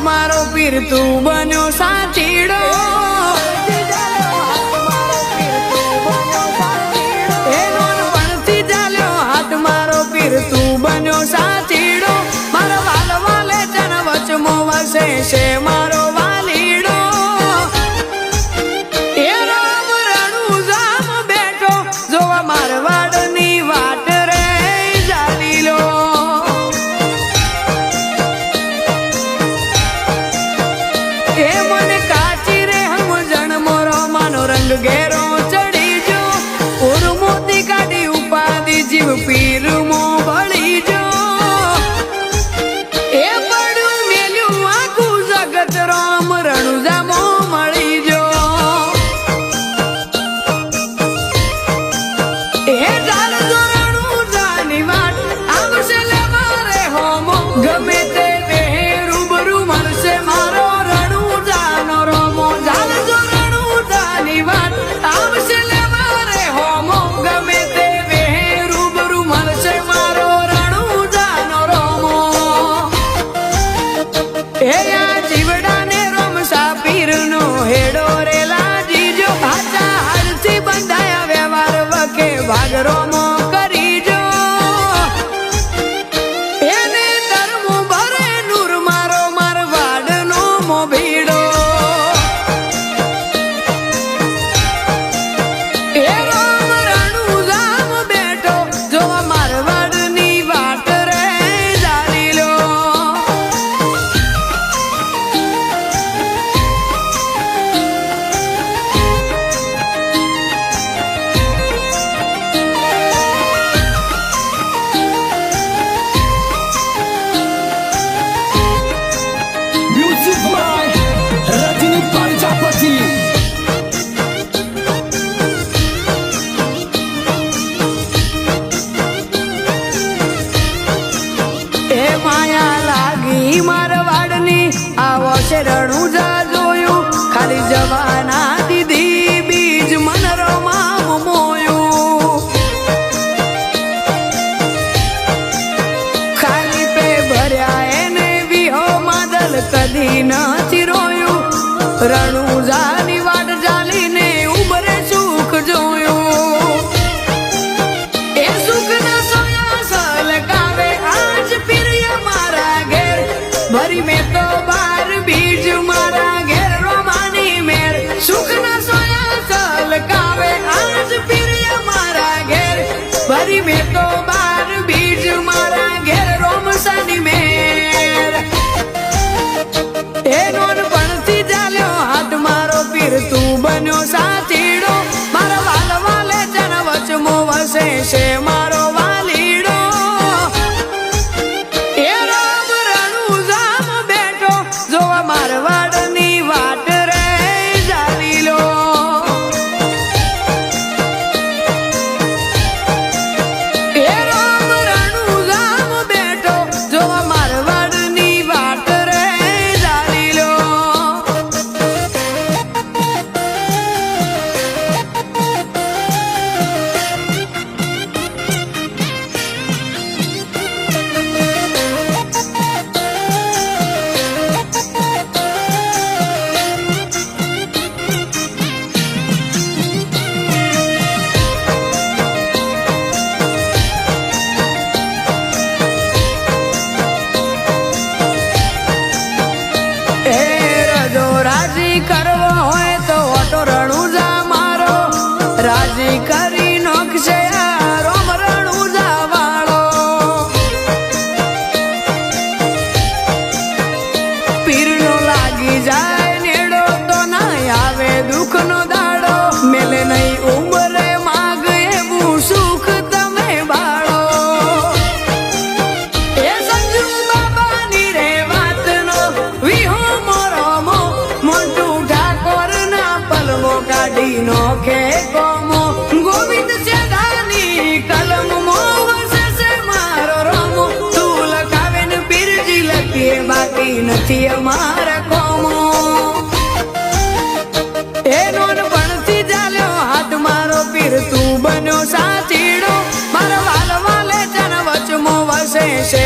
मारो पीर तू बन्यो साथीड़ो हाथ मारो पीर तू बन्यो साथीड़ो मारो वाल वाले जन वचमो वसे से मारो वालीड़ो ए राम रणु जाम बैठो जो मारवाड़ नी वाट रे जालीलो रंग घेरो चढ़ी जो और मोती काटी उपाधि जीव पीर मो बड़ी जो ए बड़ू मेलू आखू जगत राम रणु जामो मળી जो ए जाल जो रणु जानी वाट आवશે લે મારે હોમો ગમે તે દેહે રૂબરૂ મળશે મારો रणु જાનો રોમો જાલ જો વાત આવશે લે મારે હોમો ગમે તે દેહે રૂબરૂ મળશે મારો रणु જાનો રોમો એ આ જીવડાને રમસા પીરનો હેડો રે લાજીજો હાચા હાડથી બંધાયા વ્યવહાર વકે ભાગ રોમો કરીજો એને ધર્મો ભરે નૂર મારો મારવાડનો મોભીડો रणु जा जोयू खाली जवाना दीदी बीज मन रोमा मोयू खाली पे भर्या एने विहो मादल कदी न चिरोयू रणु जानी वाट जाली ने उमरे सुख जोयू ए सुख न सोया सल कावे आज प्रिय मारा घेर भरी में तो बार बीज मारा घेर रोमानी मेर सुख न सोया सल कावे आज प्रिय मारा घेर भरी में तो बार बीज मारा घेर रोम सनी मेर ए नोन पणती जाल्यो हाथ मारो पीर तू बन्यो साथीड़ो मारा वाल वाले जन वचमो वसे से मारो वालीड़ो ए राम रणु जाम बैठो जो मारवाड़ नी वाट रे जालीलो ए राम रणु जाम बैठो जो मारवाड़ नी वाट रे जालीलो राजी करवो होय तो ऑटो रणु जा मारो राजी करी नोखशे रोम रणु जा वाळो पीर नो लागी जाए नेड़ो तो ना आवे दुख नो दाड़ो मेले नहीं उमरे माग एवं सुख तमे बाळो ए संजू बाबा नी रे वात નથી અમારા કોમો એ નોનપણથી ચાલ્યો હાથ મારો પીર તું બન્યો સાચીડો મારા વાલ વાલે જન વચમો વસે છે